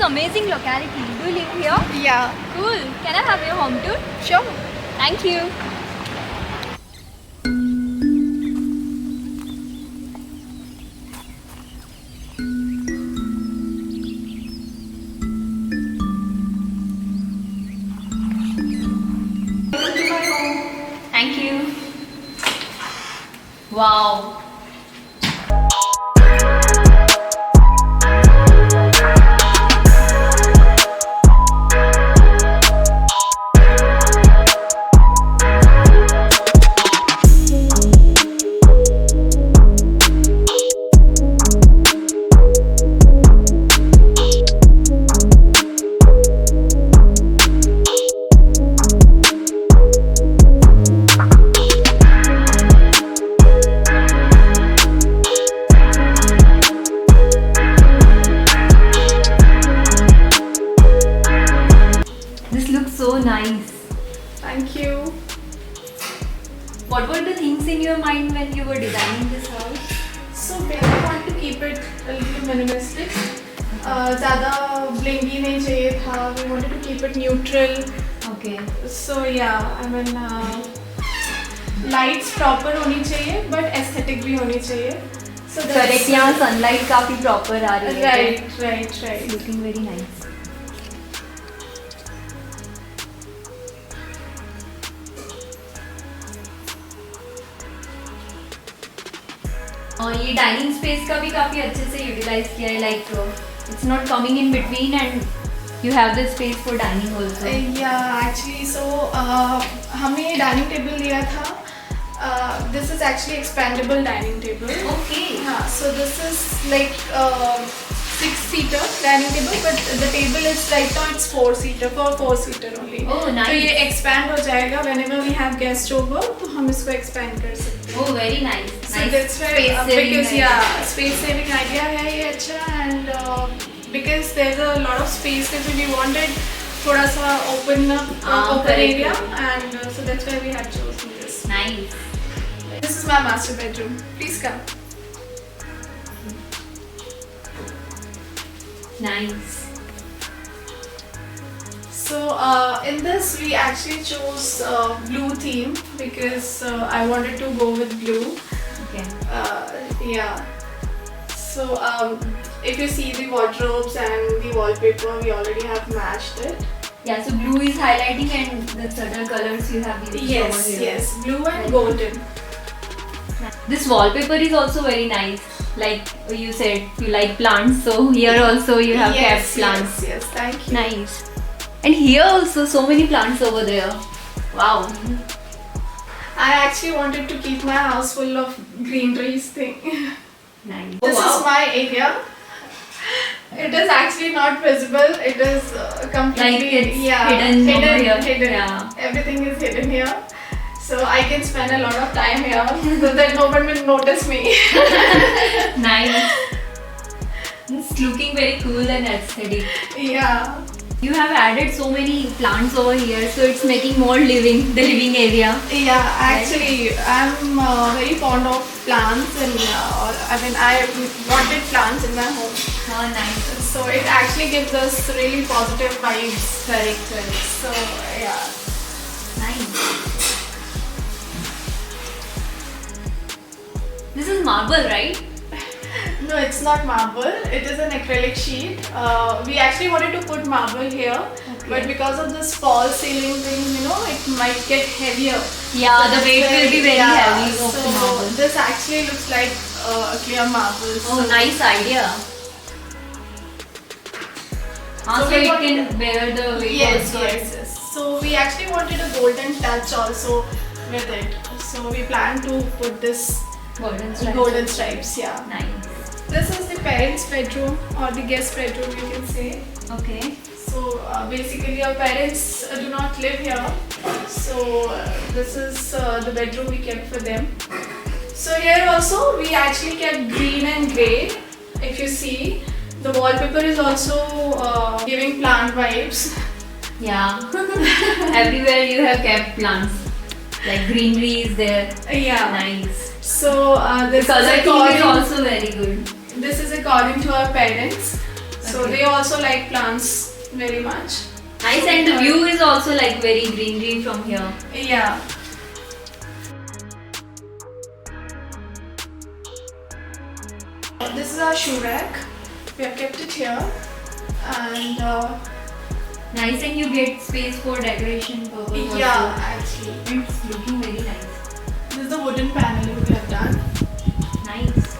amazing locality. Do you live here? Yeah. Cool. Can I have your home tour? Sure. Thank you. Thank you. Wow. This looks so nice. Thank you. What were the things in your mind when you were designing this house? So we want to keep it a little minimalistic. ज़्यादा blingy नहीं चाहिए था. We wanted to keep it neutral. Okay. So yeah, I mean lights proper होनी चाहिए, but aesthetic भी होनी चाहिए. So that's Correct. यहाँ sunlight काफी proper आ रही है. right. It's looking very nice. और ये डाइनिंग स्पेस का भी काफी अच्छे से यूटिलाइज किया है. Like it's not coming in between and you have the space for dining also. Yeah, actually, so हमने ये डाइनिंग टेबल लिया था. This is actually expandable dining table. Okay. हाँ, so this is like 6-seater dining table, but the table is right now it's 4-seater for 4-seater only. Oh, nice. तो ये expand हो जाएगा whenever we have guest over, तो हम इसको expand कर सकते हैं. Oh, very nice. So that's why Space saving because idea. yeah, space saving idea है ये अच्छा, and because there's a lot of space that we wanted थोड़ा सा open open correct. area, and so that's why we have chosen this. Nice. This is my master bedroom. Please come. Nice. So in this we actually chose blue theme because I wanted to go with blue. Okay. Yeah. So if you see the wardrobes and the wallpaper, we already have matched it. Yeah, so blue is highlighting and the other colors you have used over here. Yes, blue and golden. This wallpaper is also very nice. Like you said, you like plants, so here also you have kept plants. Yes, thank you. Nice. And here also so many plants over there. Wow. I actually wanted to keep my house full of greeneries thing. Nice. This is my area. It is actually not visible. It is completely Like it's hidden over here. hidden. Yeah. Everything is hidden here. So I can spend a lot of time here so that no one will notice me. Nice. It's looking very cool and aesthetic. Yeah. You have added so many plants over here, so it's making more living, the living area. Yeah, actually, I'm very fond of plants, and I mean, I wanted plants in my home. Oh, nice. So it actually gives us really positive vibes. Correct. So yeah. Nice. This is marble, right? No, it's not marble. It is an acrylic sheet. We actually wanted to put marble here, but because of this false ceiling thing, it might get heavier. Yeah, the weight will be very heavy of So the marble. this actually looks like clear marble. Oh, nice idea. So So we it wanted- can bear the weight Yes. also. So we actually wanted a golden touch also with it. So we plan to put this golden stripes. Yeah. Nice. This is the parents' bedroom or the guest bedroom, you can say. Okay. So basically, our parents do not live here. So this is the bedroom we kept for them. So here also we actually kept green and grey. If you see, the wallpaper is also giving plant vibes. Yeah. Everywhere you have kept plants. Like greenery is there. Yeah. Nice. So this Color is theme is according, also very good. this is according to our parents. So Okay. they also like plants very much. Nice, and the view is also like very greenery from here. Yeah. This is our shoe rack. We have kept it here, and Nice, and you get space for decoration purpose. yeah, also. actually, And it's looking very nice. this is the wooden paneling we have done. Nice.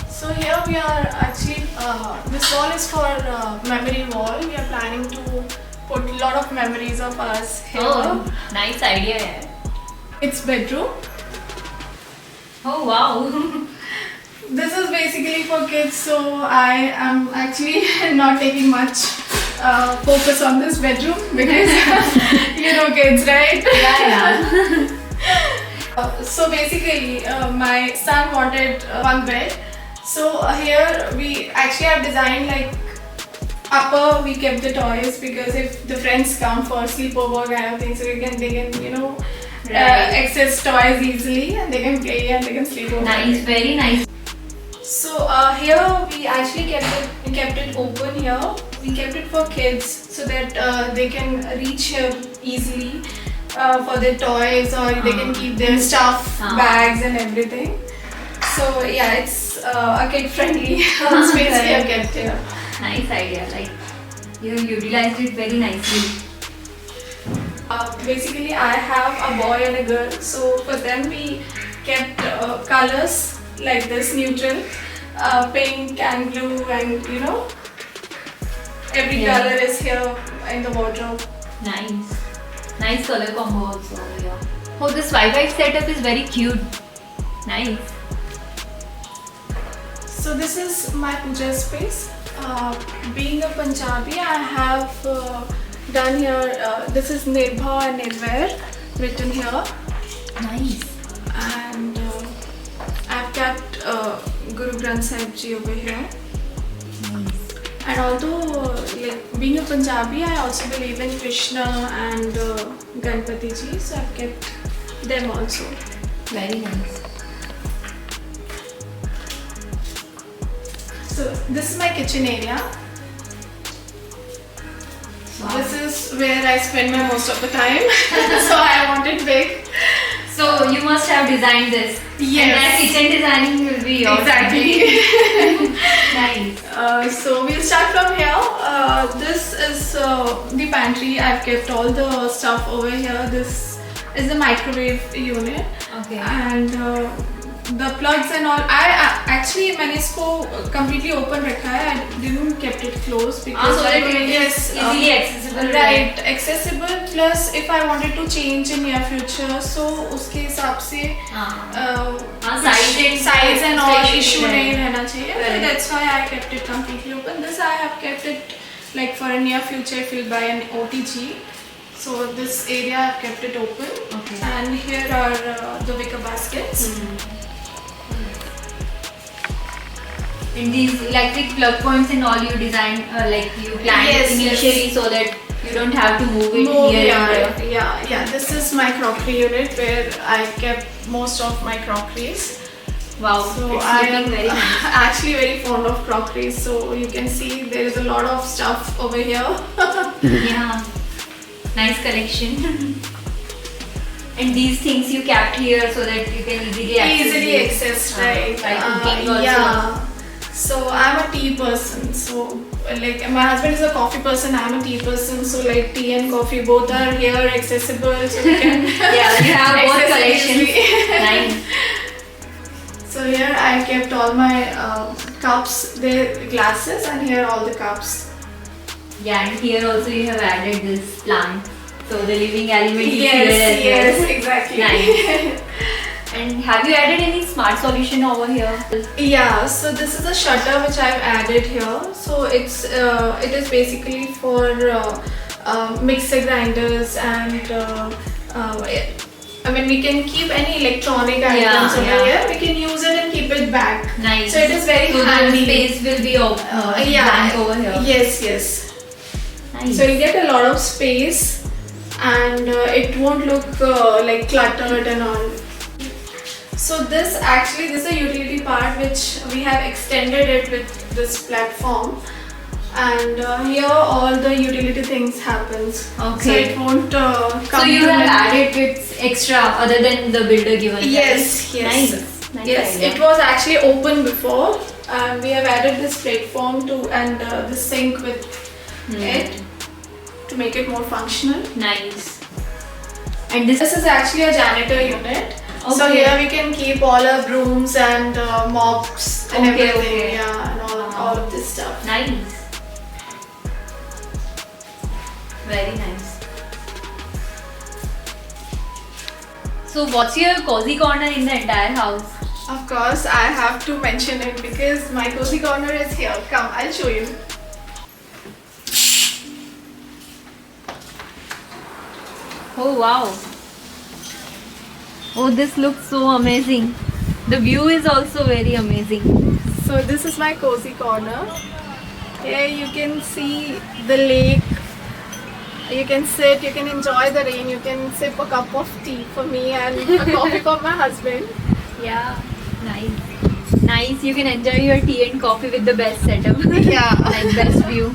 So here we are actually, this wall is for memory wall. We are planning to put a lot of memories of us here. Oh, nice idea. Yeah. It's bedroom. Oh wow. This is basically for kids, so I am actually not taking much focus on this bedroom because you know kids, right? Yeah. So basically, my son wanted one bed. So here we actually have designed like upper we kept the toys because if the friends come for sleepover kind of thing, so they can you know access toys easily and they can play and they can sleep over. Nice, very nice. So here we actually kept it open here. We kept it for kids so that they can reach here easily for their toys or they can keep their stuff, bags and everything. So yeah, it's a kid-friendly space we have kept here. Nice idea. Like you utilized it very nicely. Basically, I have a boy and a girl, so for them we kept colors like this, neutral, pink and blue, and you know, every Yeah. color is here in the wardrobe. Nice. Nice color combo also over here. Oh, this Wi-Fi setup is very cute. Nice. So this is my puja space. Being a Punjabi, I have done here, this is Nirbha and Nirvair written here, Nice. and I've kept Guru Granth Sahib Ji over here. Nice. And although like being a Punjabi, I also believe in Krishna and Ganpati Ji, so I've kept them also. Very nice. So this is my kitchen area. Wow. This is where I spend my most of the time. So I want it big. So you must have designed this. Yes. And that kitchen designing will be yours. Exactly. Nice. So we'll start from here. This is the pantry. I've kept all the stuff over here. This is the microwave unit. Okay. And the plugs and all. I actually मैंने इसको completely open रखा है. I didn't kept it closed because So that it is easily accessible. Right, accessible. Plus, if I wanted to change in near future, so उसके हिसाब से size and all issue नहीं रहना चाहिए. So that's why I kept it completely open. This I have kept it like for a near future if you'll buy an OTG. So this area I've kept it open. Okay. And here are the wicker baskets. In these electric plug points and all you design, like you planned Yes, initially so that you don't have to move it Move, here and there. yeah. This is my crockery unit where I kept most of my crockeries. Wow, So it's I looking am very nice. actually very fond of crockery. So you can see there is a lot of stuff over here. Yeah, nice collection. And these things you kept here so that you can easily access Easily it. accessed, right? By cooking also. Yeah. So I'm a tea person. So like my husband is a coffee person. I'm a tea person. So like tea and coffee both are here accessible. So we can Yeah, you have both access collections. easily. Nice. So here I kept all my cups, the glasses, and here all the cups. Yeah, and here also you have added this plant. So the living element is here as Yes, well. exactly. Nice. And have you added any smart solution over here? Yeah, so this is a shutter which I've added here. So it is basically for mixer grinders and I mean we can keep any electronic items over here. We can use it and keep it back. Nice. So it is very so handy. the space will be blank over here. Yes. Nice. So you get a lot of space and it won't look like cluttered and all. So this is a utility part which we have extended it with this platform, and here all the utility things happens. Okay. So it won't come. So you to have it. added bits extra other than the builder given. Yes, right? yes. Nice. Yes, idea. it was actually open before, and we have added this platform to and the sink with it to make it more functional. Nice. And this This is actually a janitor unit. So Okay. here we can keep all our brooms and mops and Okay, everything. okay. Yeah, and all of this stuff. nice. Very nice. So what's your cozy corner in the entire house? Of course, I have to mention it because my cozy corner is here. Come, I'll show you. Oh wow. Oh, this looks so amazing. The view is also very amazing. So this is my cozy corner. Here you can see the lake. You can sit, you can enjoy the rain, you can sip a cup of tea for me and a coffee for my husband. Yeah, nice. Nice, you can enjoy your tea and coffee with the best setup. Yeah. Like best view.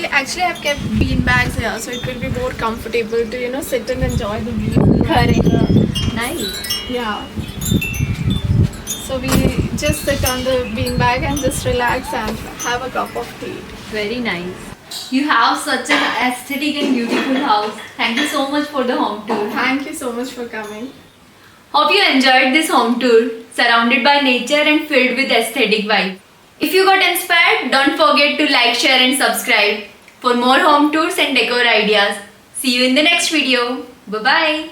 Actually, I've kept bean bags here, so it will be more comfortable to sit and enjoy the view. Correct. Nice. Yeah. So we just sit on the bean bag and just relax and have a cup of tea. Very nice. You have such an aesthetic and beautiful house. Thank you so much for the home tour. Thank you so much for coming. Hope you enjoyed this home tour, surrounded by nature and filled with aesthetic vibe. If you got inspired, don't forget to like, share and subscribe for more home tours and decor ideas. See you in the next video. Bye-bye.